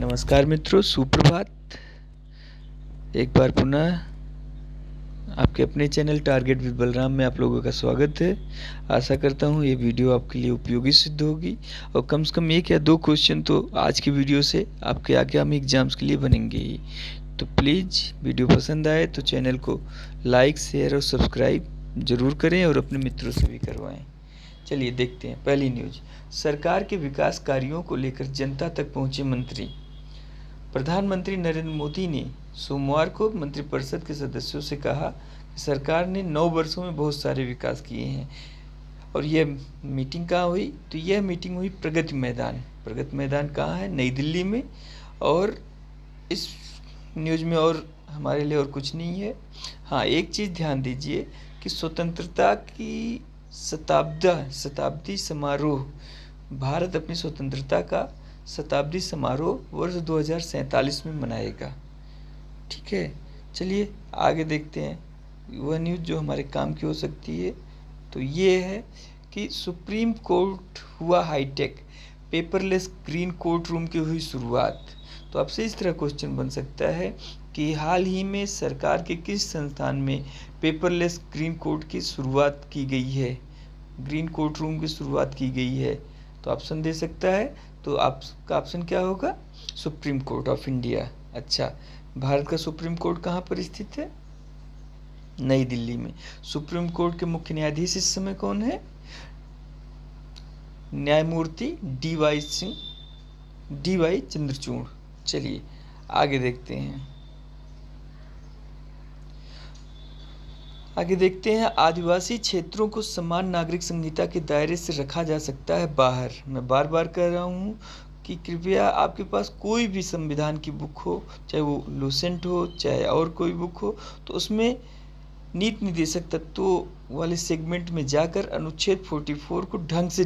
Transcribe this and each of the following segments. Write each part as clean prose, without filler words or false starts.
नमस्कार मित्रों, सुप्रभात। एक बार पुनः आपके अपने चैनल टारगेट विद बलराम में आप लोगों का स्वागत है। आशा करता हूँ ये वीडियो आपके लिए उपयोगी सिद्ध होगी और कम से कम एक या दो क्वेश्चन तो आज की वीडियो से आपके आगामी एग्जाम्स के लिए बनेंगे ही। तो प्लीज़ वीडियो पसंद आए तो चैनल को लाइक, शेयर और सब्सक्राइब ज़रूर करें और अपने मित्रों से भी करवाएँ। चलिए देखते हैं पहली न्यूज़। सरकार के विकास कार्यों को लेकर जनता तक पहुँचे मंत्री। प्रधानमंत्री नरेंद्र मोदी ने सोमवार को मंत्रिपरिषद के सदस्यों से कहा कि सरकार ने 9 वर्षों में बहुत सारे विकास किए हैं। और यह मीटिंग कहाँ हुई? तो यह मीटिंग हुई प्रगति मैदान। प्रगति मैदान कहाँ है? नई दिल्ली में। और इस न्यूज़ में और हमारे लिए और कुछ नहीं है। हाँ, एक चीज़ ध्यान दीजिए कि स्वतंत्रता की शताब्दी समारोह, भारत अपनी स्वतंत्रता का शताब्दी समारोह वर्ष 2047 में मनाएगा। ठीक है, चलिए आगे देखते हैं वह न्यूज़ जो हमारे काम की हो सकती है। तो ये है कि सुप्रीम कोर्ट हुआ hi tech, paperless green court room की हुई शुरुआत। तो आपसे इस तरह क्वेश्चन बन सकता है कि हाल ही में सरकार के किस संस्थान में पेपरलेस ग्रीन कोर्ट की शुरुआत की गई है, ग्रीन कोर्ट रूम की शुरुआत की गई है? तो ऑप्शन दे सकता है। तो आपका ऑप्शन क्या होगा? Supreme court of India. अच्छा, भारत का सुप्रीम कोर्ट कहाँ पर स्थित है? नई दिल्ली में। सुप्रीम कोर्ट के मुख्य न्यायाधीश इस समय कौन है? न्यायमूर्ति डी वाई चंद्रचूड़। चलिए आगे देखते हैं। आदिवासी क्षेत्रों को समान नागरिक संहिता के दायरे से रखा जा सकता है बाहर। मैं बार बार कह रहा हूँ कि कृपया आपके पास कोई भी संविधान की बुक हो, चाहे वो लुसेंट हो चाहे और कोई बुक हो, तो उसमें नीति निर्देशक तत्वों वाले सेगमेंट में जाकर अनुच्छेद 44 को ढंग से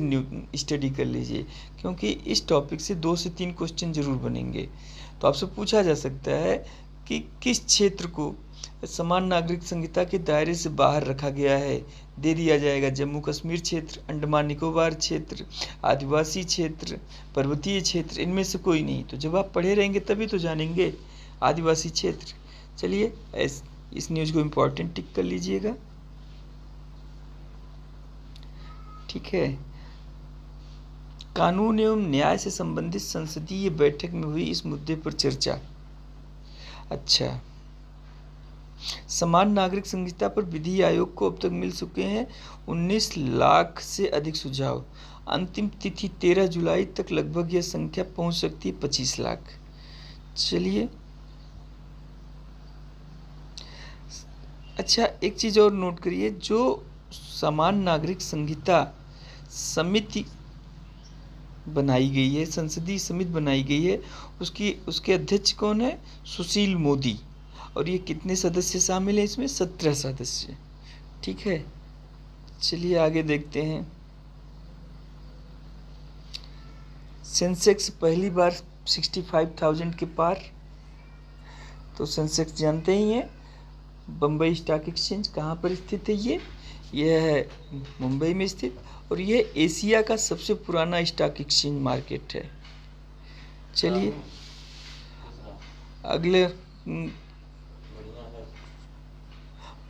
स्टडी कर लीजिए, क्योंकि इस टॉपिक से 2 से 3 क्वेश्चन जरूर बनेंगे। तो आपसे पूछा जा सकता है कि किस क्षेत्र को समान नागरिक संहिता के दायरे से बाहर रखा गया है। दे दिया जाएगा जम्मू कश्मीर क्षेत्र, अंडमान निकोबार क्षेत्र, आदिवासी क्षेत्र, पर्वतीय क्षेत्र, इनमें से कोई नहीं। तो जब आप पढ़े रहेंगे तभी तो जानेंगे। आदिवासी क्षेत्र। चलिए इस न्यूज़ को इम्पोर्टेंट टिक कर लीजिएगा। ठीक है। कानून एवं न्याय से संबंधित संसदीय बैठक में हुई इस मुद्दे पर चर्चा। अच्छा, समान नागरिक संहिता पर विधि आयोग को अब तक मिल चुके हैं 19 लाख से अधिक सुझाव। अंतिम तिथि 13 जुलाई तक लगभग यह संख्या पहुंच सकती है 25 लाख। चलिए, अच्छा एक चीज़ और नोट करिए, जो समान नागरिक संहिता समिति बनाई गई है, संसदीय समिति बनाई गई है, उसके अध्यक्ष कौन है? सुशील मोदी। और ये कितने सदस्य शामिल हैं इसमें? 17 सदस्य। ठीक है, चलिए आगे देखते हैं। सेंसेक्स पहली बार 65,000 के पार। तो सेंसेक्स जानते ही हैं, बम्बई स्टॉक एक्सचेंज कहाँ पर स्थित है? यह है मुंबई में स्थित, और यह एशिया का सबसे पुराना स्टॉक एक्सचेंज मार्केट है। चलिए अगले,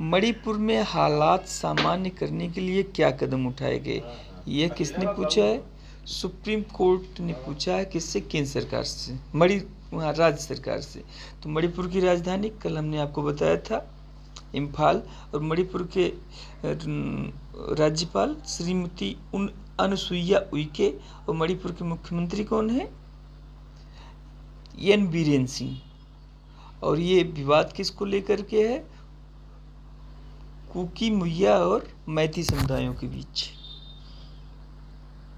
मणिपुर में हालात सामान्य करने के लिए क्या कदम उठाए गए? यह किसने पूछा है? सुप्रीम कोर्ट ने पूछा है। किससे? केंद्र सरकार से, राज्य सरकार से। तो मणिपुर की राजधानी कल हमने आपको बताया था इम्फाल, और मणिपुर के राज्यपाल श्रीमती अनुसुईया उइके, और मणिपुर के मुख्यमंत्री कौन है? एन बीरेन सिंह। और ये विवाद किसको लेकर के है? कुकी, मुइया और मैती समुदायों के बीच।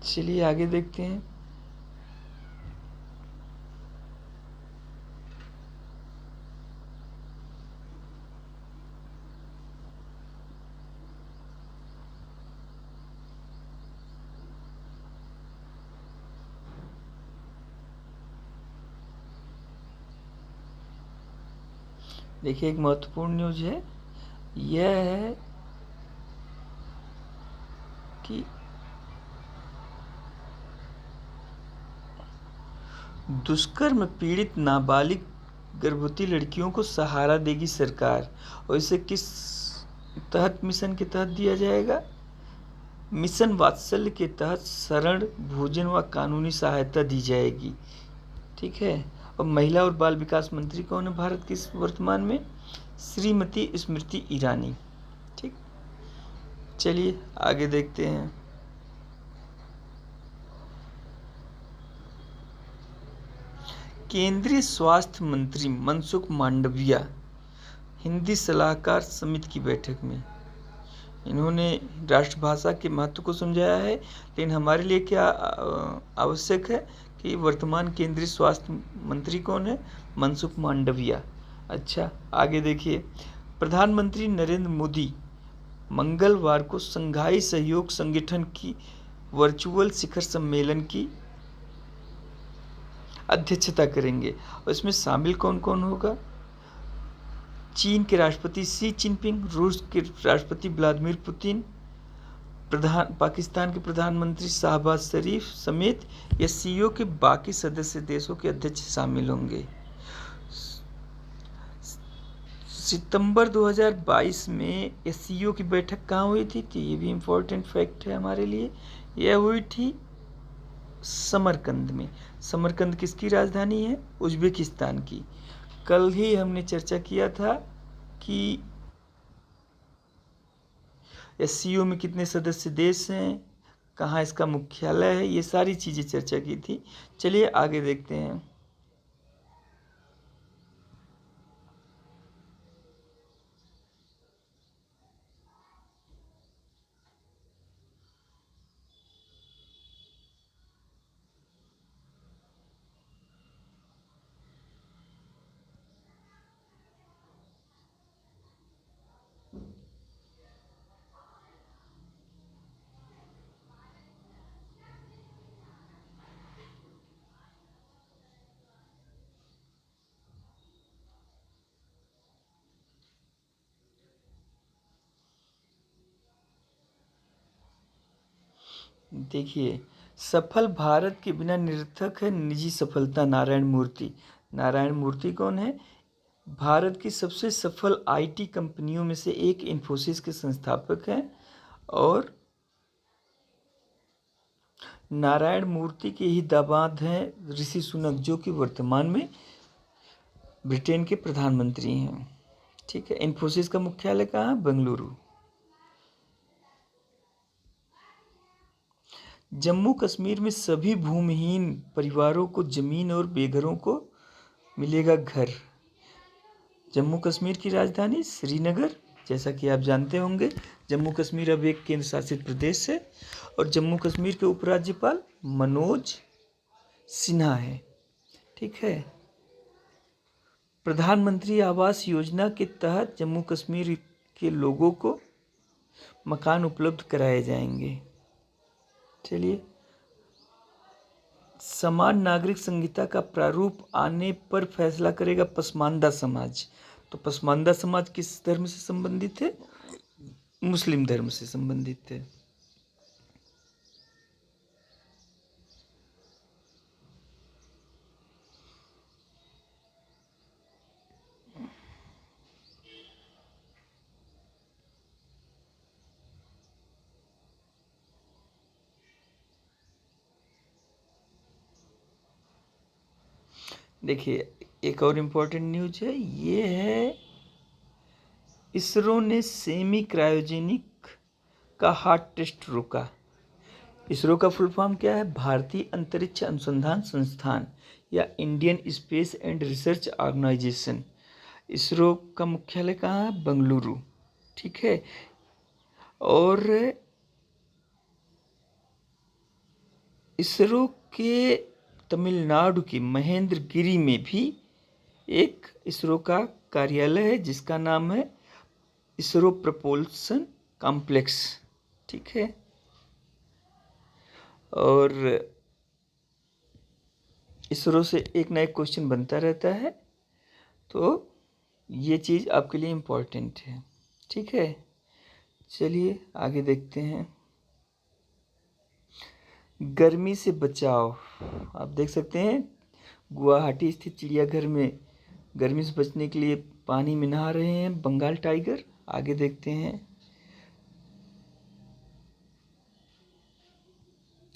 चलिए आगे देखते हैं। देखिए एक महत्वपूर्ण न्यूज़ है, यह है कि दुष्कर्म पीड़ित नाबालिग गर्भवती लड़कियों को सहारा देगी सरकार। और इसे किस तहत, मिशन के तहत दिया जाएगा? मिशन वात्सल्य के तहत शरण, भोजन व कानूनी सहायता दी जाएगी। ठीक है। और महिला और बाल विकास मंत्री कौन है भारत की वर्तमान में? श्रीमती स्मृति ईरानी। ठीक, चलिए आगे देखते हैं। केंद्रीय स्वास्थ्य मंत्री मनसुख मांडविया हिंदी सलाहकार समिति की बैठक में इन्होंने राष्ट्रभाषा के महत्व को समझाया है। लेकिन हमारे लिए क्या आवश्यक है कि वर्तमान केंद्रीय स्वास्थ्य मंत्री कौन है? मनसुख मांडविया। अच्छा, आगे देखिए। प्रधानमंत्री नरेंद्र मोदी मंगलवार को शंघाई सहयोग संगठन की वर्चुअल शिखर सम्मेलन की अध्यक्षता करेंगे। और इसमें शामिल कौन कौन होगा? चीन के राष्ट्रपति शी जिनपिंग, रूस के राष्ट्रपति व्लादिमीर पुतिन, पाकिस्तान के प्रधानमंत्री शाहबाज शरीफ समेत एससीओ के बाकी सदस्य देशों के अध्यक्ष शामिल होंगे। सितंबर 2022 में एससीओ की बैठक कहाँ हुई थी? तो ये भी इम्पोर्टेंट फैक्ट है हमारे लिए। यह हुई थी समरकंद में। समरकंद किसकी राजधानी है? उज्बेकिस्तान की। कल ही हमने चर्चा किया था कि एससीओ में कितने सदस्य देश हैं, कहाँ इसका मुख्यालय है, ये सारी चीज़ें चर्चा की थी। चलिए आगे देखते हैं। देखिए, सफल भारत के बिना निरर्थक है निजी सफलता। नारायण मूर्ति। नारायण मूर्ति कौन है? भारत की सबसे सफल आईटी कंपनियों में से एक इन्फोसिस के संस्थापक हैं। और नारायण मूर्ति के ही दामाद हैं ऋषि सुनक, जो कि वर्तमान में ब्रिटेन के प्रधानमंत्री हैं। ठीक है। इन्फोसिस का मुख्यालय कहाँ है? बेंगलुरु। जम्मू कश्मीर में सभी भूमिहीन परिवारों को जमीन और बेघरों को मिलेगा घर। जम्मू कश्मीर की राजधानी श्रीनगर, जैसा कि आप जानते होंगे। जम्मू कश्मीर अब एक केंद्र शासित प्रदेश है और जम्मू कश्मीर के उपराज्यपाल मनोज सिन्हा है। ठीक है। प्रधानमंत्री आवास योजना के तहत जम्मू कश्मीर के लोगों को मकान उपलब्ध कराए जाएंगे। चलिए, समान नागरिक संहिता का प्रारूप आने पर फैसला करेगा पसमानदा समाज। तो पसमानदा समाज किस धर्म से संबंधित है? मुस्लिम धर्म से संबंधित है। देखिए, एक और इम्पोर्टेंट न्यूज है। ये है इसरो ने सेमी क्रायोजेनिक का हार्ट टेस्ट रोका। इसरो का फुल फॉर्म क्या है? भारतीय अंतरिक्ष अनुसंधान संस्थान या Indian Space and Research Organisation. ISRO का मुख्यालय कहाँ है? बेंगलुरु। ठीक है। और इसरो के तमिलनाडु के महेंद्रगिरी में भी एक इसरो का कार्यालय है जिसका नाम है इसरो प्रपोल्सन कॉम्प्लेक्स। ठीक है। और इसरो से एक ना एक क्वेश्चन बनता रहता है, तो ये चीज़ आपके लिए इम्पोर्टेंट है। ठीक है। चलिए आगे देखते हैं। गर्मी से बचाव। आप देख सकते हैं गुवाहाटी स्थित चिड़ियाघर में गर्मी से बचने के लिए पानी में नहा रहे हैं बंगाल टाइगर। आगे देखते हैं।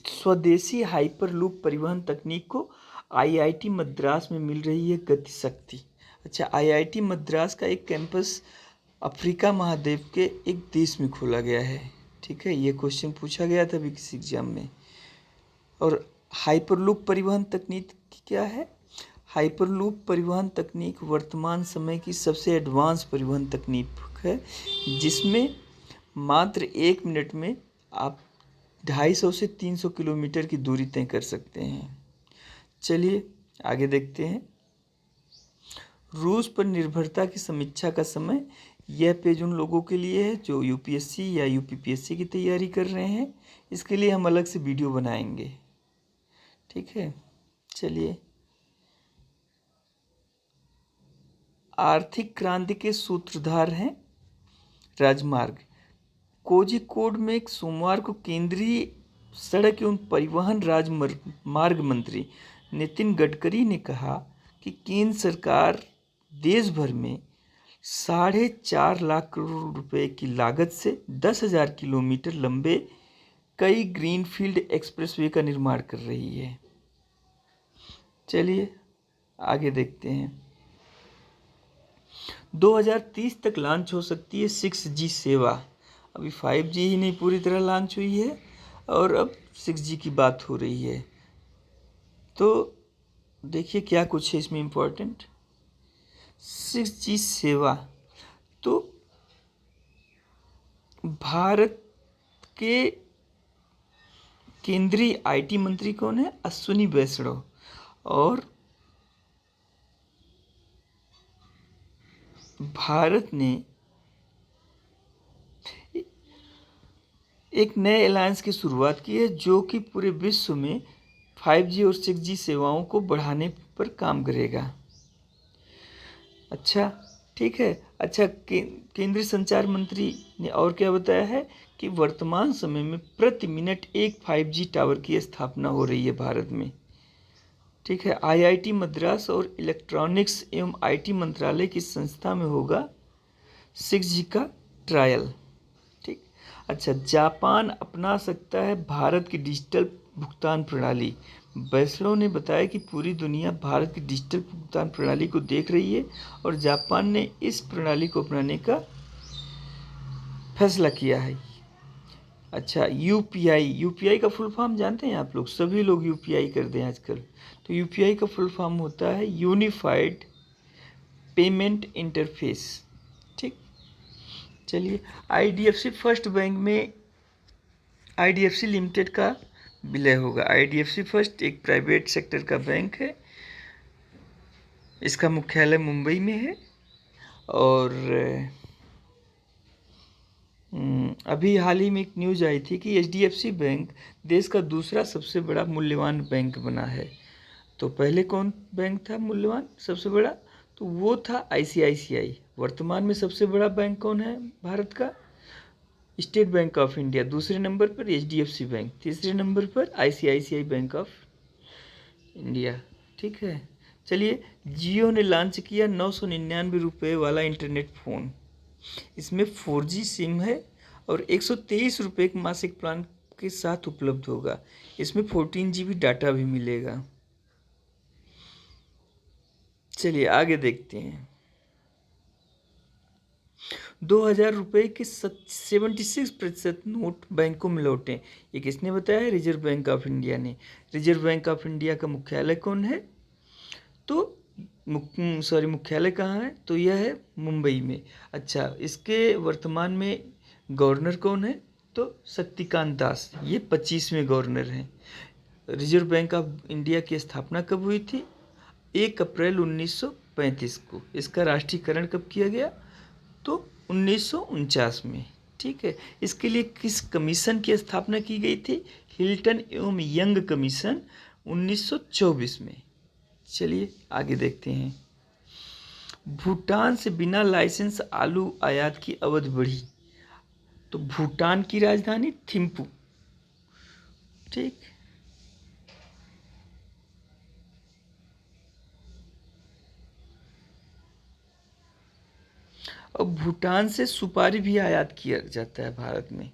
स्वदेशी हाइपरलूप परिवहन तकनीक को आईआईटी मद्रास में मिल रही है गति शक्ति। अच्छा, आईआईटी मद्रास का एक कैंपस अफ्रीका महाद्वीप के एक देश में खोला गया है। ठीक है, ये क्वेश्चन पूछा गया था अभी किसी एग्जाम में। और हाइपरलूप परिवहन तकनीक क्या है? हाइपरलूप परिवहन तकनीक वर्तमान समय की सबसे एडवांस परिवहन तकनीक है, जिसमें मात्र 1 मिनट में आप 250 से 300 किलोमीटर की दूरी तय कर सकते हैं। चलिए आगे देखते हैं। रूस पर निर्भरता की समीक्षा का समय। यह पेज उन लोगों के लिए है जो यूपीएससी या यूपीपीएससी की तैयारी कर रहे हैं। इसके लिए हम अलग से वीडियो बनाएंगे। ठीक है, चलिए। आर्थिक क्रांति के सूत्रधार हैं राजमार्ग। कोझिकोड में सोमवार को केंद्रीय सड़क एवं परिवहन राजमार्ग मंत्री नितिन गडकरी ने कहा कि केंद्र सरकार देश भर में 4.5 लाख करोड़ रुपए की लागत से 10,000 किलोमीटर लंबे कई ग्रीनफील्ड एक्सप्रेसवे का निर्माण कर रही है। चलिए आगे देखते हैं। 2030 तक लॉन्च हो सकती है 6G सेवा। अभी 5G ही नहीं पूरी तरह लॉन्च हुई है और अब 6G की बात हो रही है। तो देखिए क्या कुछ है इसमें इम्पोर्टेंट। 6G सेवा तो भारत के केंद्रीय आईटी मंत्री कौन है? अश्विनी वैष्णव। और भारत ने एक नए अलायंस की शुरुआत की है जो कि पूरे विश्व में 5G और 6G सेवाओं को बढ़ाने पर काम करेगा। अच्छा, ठीक है। अच्छा, केंद्रीय संचार मंत्री ने और क्या बताया है कि वर्तमान समय में प्रति मिनट एक 5G टावर की स्थापना हो रही है भारत में। ठीक है, आईआईटी मद्रास और इलेक्ट्रॉनिक्स एवं आईटी मंत्रालय की संस्था में होगा 6G का ट्रायल। ठीक। अच्छा, जापान अपना सकता है भारत की डिजिटल भुगतान प्रणाली। वैष्णव ने बताया कि पूरी दुनिया भारत की डिजिटल भुगतान प्रणाली को देख रही है और जापान ने इस प्रणाली को अपनाने का फैसला किया है। अच्छा, यूपीआई का फुल फॉर्म जानते हैं आप लोग? सभी लोग यूपीआई करते हैं आजकल। तो यूपीआई का फुल फॉर्म होता है यूनिफाइड पेमेंट इंटरफेस। ठीक। चलिए, आईडीएफसी फर्स्ट बैंक में आईडीएफसी लिमिटेड का विलय होगा। आईडीएफसी फर्स्ट एक प्राइवेट सेक्टर का बैंक है। इसका मुख्यालय मुंबई में है। और अभी हाल ही में एक न्यूज़ आई थी कि एचडीएफसी बैंक देश का दूसरा सबसे बड़ा मूल्यवान बैंक बना है। तो पहले कौन बैंक था मूल्यवान सबसे बड़ा? तो वो था आईसीआईसीआई। वर्तमान में सबसे बड़ा बैंक कौन है भारत का? State bank of India. दूसरे नंबर पर एचडीएफसी बैंक। तीसरे नंबर पर आईसीआईसीआई बैंक ऑफ इंडिया। ठीक है, चलिए। जियो ने लॉन्च किया 999 रुपये वाला इंटरनेट फ़ोन। इसमें 4G सिम है और 123 रुपये के मासिक प्लान के साथ उपलब्ध होगा। इसमें 14 GB डाटा भी मिलेगा। चलिए आगे देखते हैं। 2000 रुपये के 76% नोट बैंकों में लौटे। ये किसने बताया है? रिजर्व बैंक ऑफ इंडिया ने। रिजर्व बैंक ऑफ इंडिया का मुख्यालय कौन है? तो मुख्यालय कहाँ है? तो यह है मुंबई में। अच्छा, इसके वर्तमान में गवर्नर कौन है? तो शक्तिकांत दास। ये 25वें गवर्नर हैं। रिजर्व बैंक ऑफ इंडिया की स्थापना कब हुई थी? 1 अप्रैल 1935 को। इसका राष्ट्रीयकरण कब किया गया? तो 1949 में। ठीक है, इसके लिए किस कमीशन की स्थापना की गई थी? हिल्टन एवं यंग कमीशन 1924 में। चलिए आगे देखते हैं। भूटान से बिना लाइसेंस आलू आयात की अवधि बढ़ी। तो भूटान की राजधानी थिम्पू। ठीक। और भूटान से सुपारी भी आयात किया जाता है भारत में।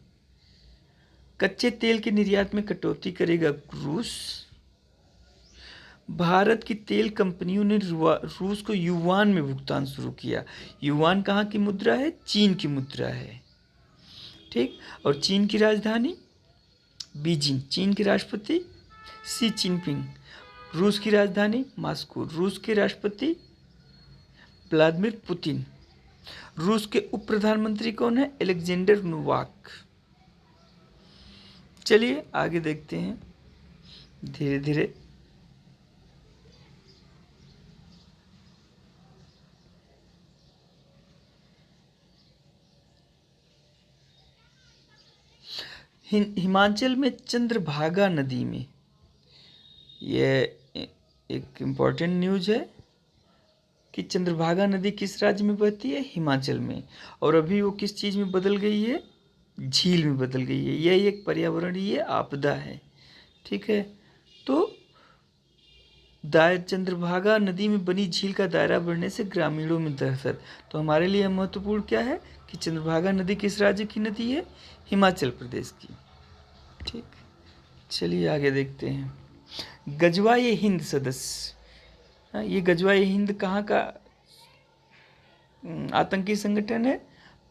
कच्चे तेल के निर्यात में कटौती करेगा रूस। भारत की तेल कंपनियों ने रूस को युआन में भुगतान शुरू किया। युआन कहाँ की मुद्रा है? चीन की मुद्रा है। ठीक। और चीन की राजधानी बीजिंग। चीन के राष्ट्रपति शी जिनपिंग। रूस की राजधानी मॉस्को। रूस के राष्ट्रपति व्लादिमीर पुतिन। रूस के उप प्रधानमंत्री कौन है? Alexander Novak. चलिए आगे देखते हैं धीरे धीरे। हिमाचल में चंद्रभागा नदी में, यह एक इम्पॉर्टेंट न्यूज है कि चंद्रभागा नदी किस राज्य में बहती है? हिमाचल में। और अभी वो किस चीज़ में बदल गई है? झील में बदल गई है। यह एक पर्यावरणीय आपदा है। ठीक है। तो चंद्रभागा नदी में बनी झील का दायरा बढ़ने से ग्रामीणों में दहशत। तो हमारे लिए महत्वपूर्ण क्या है कि चंद्रभागा नदी किस राज्य की नदी है? हिमाचल प्रदेश की। ठीक। चलिए आगे देखते हैं। गजवाए हिंद सदस्य। ये गजवाए हिंद कहाँ का आतंकी संगठन है?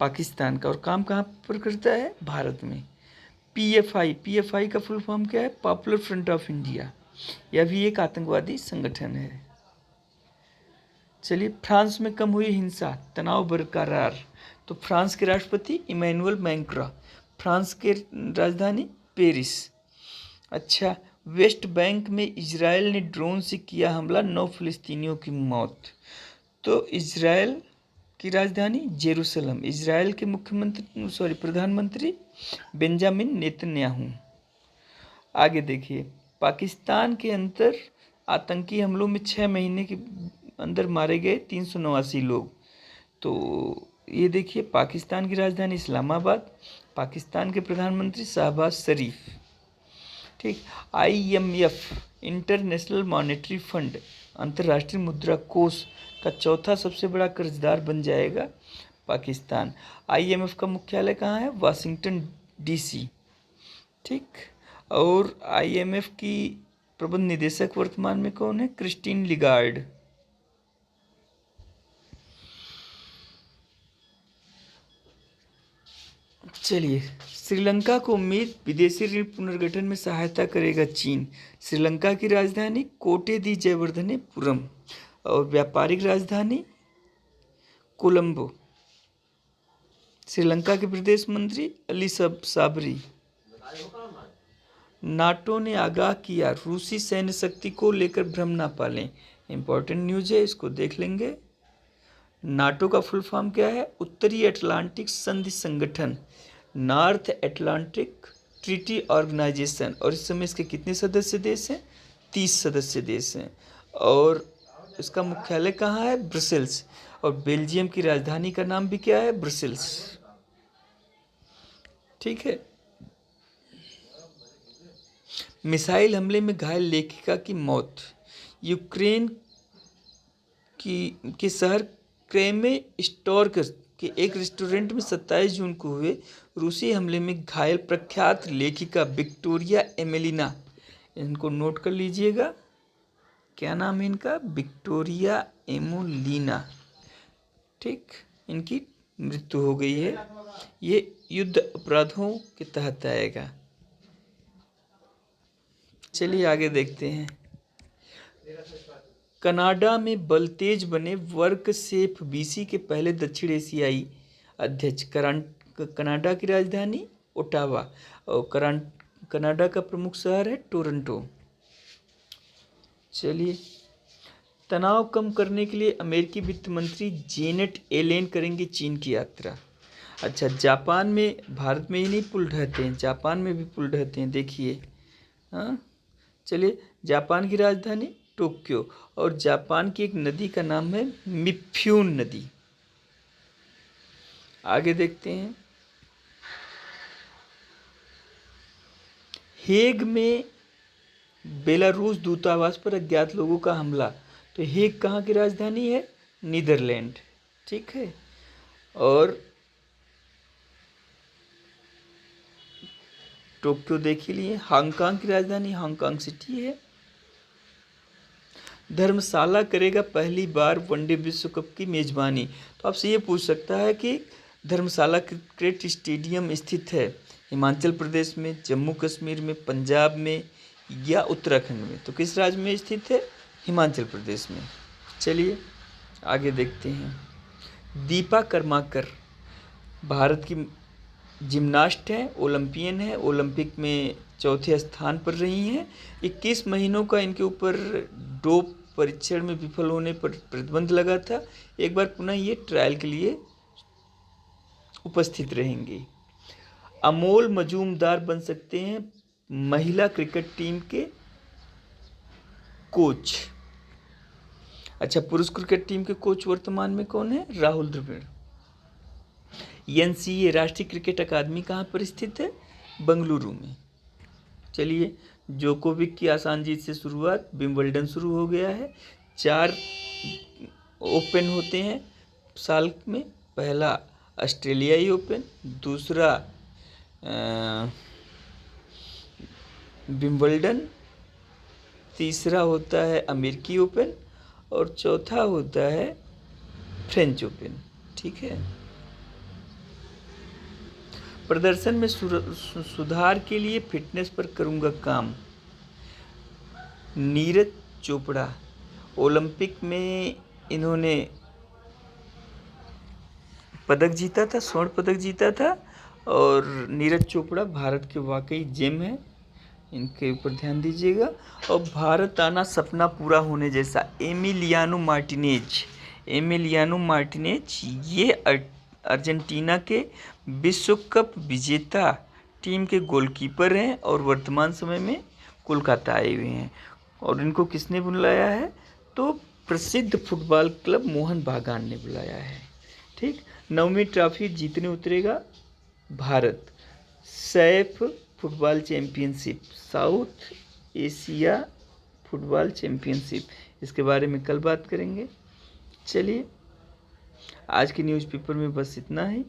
पाकिस्तान का। और काम कहाँ पर करता है? भारत में। पीएफआई का फुल फॉर्म क्या है? Popular front of India. यह भी एक आतंकवादी संगठन है। चलिए, फ्रांस में कम हुई हिंसा, तनाव बरकरार। तो फ्रांस के राष्ट्रपति इमैनुअल मैक्रों। फ्रांस के राजधानी पेरिस। अच्छा, वेस्ट बैंक में इजराइल ने ड्रोन से किया हमला, 9 फिलिस्तीनियों की मौत। तो इजराइल की राजधानी जेरूसलम। इजराइल के प्रधानमंत्री बेंजामिन नेतन्याहू। आगे देखिए, पाकिस्तान के अंदर आतंकी हमलों में 6 महीने के अंदर मारे गए 389 लोग। तो ये देखिए, पाकिस्तान की राजधानी इस्लामाबाद। पाकिस्तान के प्रधानमंत्री शहबाज शरीफ। ठीक। IMF इंटरनेशनल मॉनेटरी फंड, अंतर्राष्ट्रीय मुद्रा कोष का चौथा सबसे बड़ा कर्जदार बन जाएगा पाकिस्तान। IMF का मुख्यालय कहाँ है? Washington DC। ठीक। और IMF की प्रबंध निदेशक वर्तमान में कौन है? क्रिस्टीन लिगार्ड। चलिए, श्रीलंका को उम्मीद, विदेशी ऋण पुनर्गठन में सहायता करेगा चीन। श्रीलंका की राजधानी कोटे दी जयवर्धनेपुरम और व्यापारिक राजधानी कोलंबो। श्रीलंका के विदेश मंत्री अली साबरी। नाटो ने आगाह किया, रूसी सैन्य शक्ति को लेकर भ्रम न पालें। इंपॉर्टेंट न्यूज है, इसको देख लेंगे। नाटो का फुल फॉर्म क्या है? उत्तरी अटलांटिक संधि संगठन, नॉर्थ अटलांटिक ट्रीटी ऑर्गेनाइजेशन। और इस समय इसके कितने सदस्य देश हैं? 30 सदस्य देश हैं। और इसका मुख्यालय कहाँ है? ब्रसेल्स। और बेल्जियम की राजधानी का नाम भी क्या है? ब्रसेल्स। ठीक है। मिसाइल हमले में घायल लेखिका की मौत। यूक्रेन के शहर क्रेमेस्टोर्क के एक रेस्टोरेंट में 27 जून को हुए रूसी हमले में घायल प्रख्यात लेखिका विक्टोरिया एमेलिना, इनको नोट कर लीजिएगा, क्या नाम है इनका? विक्टोरिया एमोलिना। ठीक। इनकी मृत्यु हो गई है। ये युद्ध अपराधों के तहत आएगा। चलिए आगे देखते हैं। कनाडा में बल तेज बने वर्कशेप BC के पहले दक्षिण एशियाई अध्यक्ष। कनाडा की राजधानी ओटावा और कनाडा का प्रमुख शहर है टोरंटो। चलिए, तनाव कम करने के लिए अमेरिकी वित्त मंत्री जेनेट येलेन करेंगे चीन की यात्रा। अच्छा, जापान में, भारत में ही नहीं पुल ढहते हैं, जापान में भी पुल ढहते हैं, देखिए। हाँ, चलिए, जापान की राजधानी टोक्यो और जापान की एक नदी का नाम है मिफ्यून नदी। आगे देखते हैं। हेग में बेलारूस दूतावास पर अज्ञात लोगों का हमला। तो हेग कहाँ की राजधानी है? नीदरलैंड। ठीक है। और टोक्यो देख ही लिए। हांगकांग की राजधानी हांगकांग सिटी है। धर्मशाला करेगा पहली बार वनडे विश्व कप की मेजबानी। तो आपसे ये पूछ सकता है कि धर्मशाला क्रिकेट स्टेडियम स्थित है हिमाचल प्रदेश में, जम्मू कश्मीर में, पंजाब में या उत्तराखंड में। तो किस राज्य में स्थित है? हिमाचल प्रदेश में। चलिए आगे देखते हैं। दीपा कर्माकर भारत की जिम्नास्ट हैं, ओलंपियन है, ओलंपिक में चौथे स्थान पर रही हैं। 21 महीनों का इनके ऊपर डोप परीक्षण में विफल होने पर प्रतिबंध लगा था। एक बार पुनः ये ट्रायल के लिए उपस्थित रहेंगे। अमोल मजूमदार बन सकते हैं महिला क्रिकेट टीम के कोच। अच्छा, पुरुष क्रिकेट टीम के कोच वर्तमान में कौन है? राहुल द्रविड़। एनसीए राष्ट्रीय क्रिकेट अकादमी कहाँ पर स्थित है? बंगलुरु में। चलिए, जोकोविक की आसान जीत से शुरुआत, विंबलडन शुरू हो गया है। 4 ओपन होते हैं साल में। पहला ऑस्ट्रेलियाई ओपन, दूसरा विंबलडन, तीसरा होता है अमेरिकी ओपन और चौथा होता है फ्रेंच ओपन। ठीक है। प्रदर्शन में सुधार के लिए फिटनेस पर करूंगा काम। नीरज चोपड़ा ओलंपिक में इन्होंने पदक जीता था, स्वर्ण पदक जीता था। और नीरज चोपड़ा भारत के वाकई जेम है, इनके ऊपर ध्यान दीजिएगा। और भारत आना सपना पूरा होने जैसा। एमिलियानो मार्टिनेज ये अर्जेंटीना के विश्व कप विजेता टीम के गोलकीपर हैं और वर्तमान समय में कोलकाता आए हुए हैं। और इनको किसने बुलाया है? तो प्रसिद्ध फुटबॉल क्लब मोहन बागान ने बुलाया है। ठीक। 9वीं ट्रॉफी जीतने उतरेगा Bharat. Saif football championship, south Asia football championship, इसके बारे में कल बात करेंगे। चलिए, आज के न्यूज़पेपर में बस इतना ही।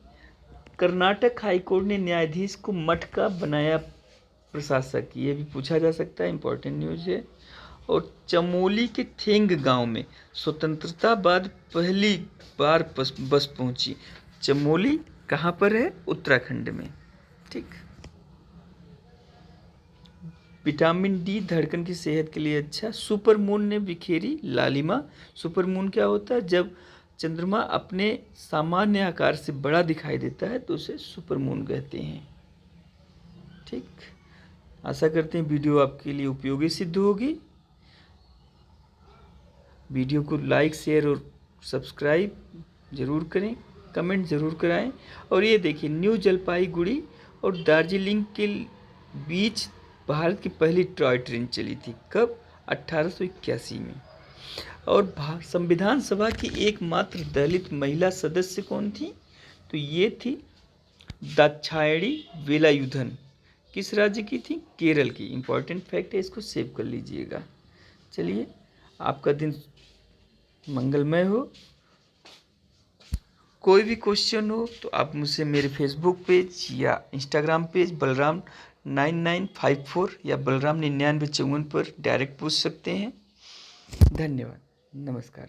कर्नाटक हाईकोर्ट ने न्यायाधीश को मठ का बनाया प्रशासक, ये भी पूछा जा सकता है, इंपॉर्टेंट न्यूज़ है। और चमोली के थेंग गांव में स्वतंत्रता बाद पहली बार बस पहुंची। चमोली कहाँ पर है? उत्तराखंड में। ठीक। विटामिन डी धड़कन की सेहत के लिए अच्छा। सुपर मून ने बिखेरी लालिमा। सुपर मून क्या होता है? जब चंद्रमा अपने सामान्य आकार से बड़ा दिखाई देता है तो उसे सुपर मून कहते हैं। ठीक। आशा करते हैं वीडियो आपके लिए उपयोगी सिद्ध होगी। वीडियो को लाइक, शेयर और सब्सक्राइब ज़रूर करें, कमेंट ज़रूर कराएं। और ये देखिए, न्यू जलपाईगुड़ी और दार्जिलिंग के बीच भारत की पहली टॉय ट्रेन चली थी। कब? 1881 में। और संविधान सभा की एकमात्र दलित महिला सदस्य कौन थी? तो ये थी दाक्षायणी वेलायुधन। किस राज्य की थी? केरल की। इंपॉर्टेंट फैक्ट है, इसको सेव कर लीजिएगा। चलिए, आपका दिन मंगलमय हो। कोई भी क्वेश्चन हो तो आप मुझसे मेरे फेसबुक पेज या इंस्टाग्राम पेज बलराम 9954 या बलराम 9954 पर डायरेक्ट पूछ सकते हैं। धन्यवाद। नमस्कार।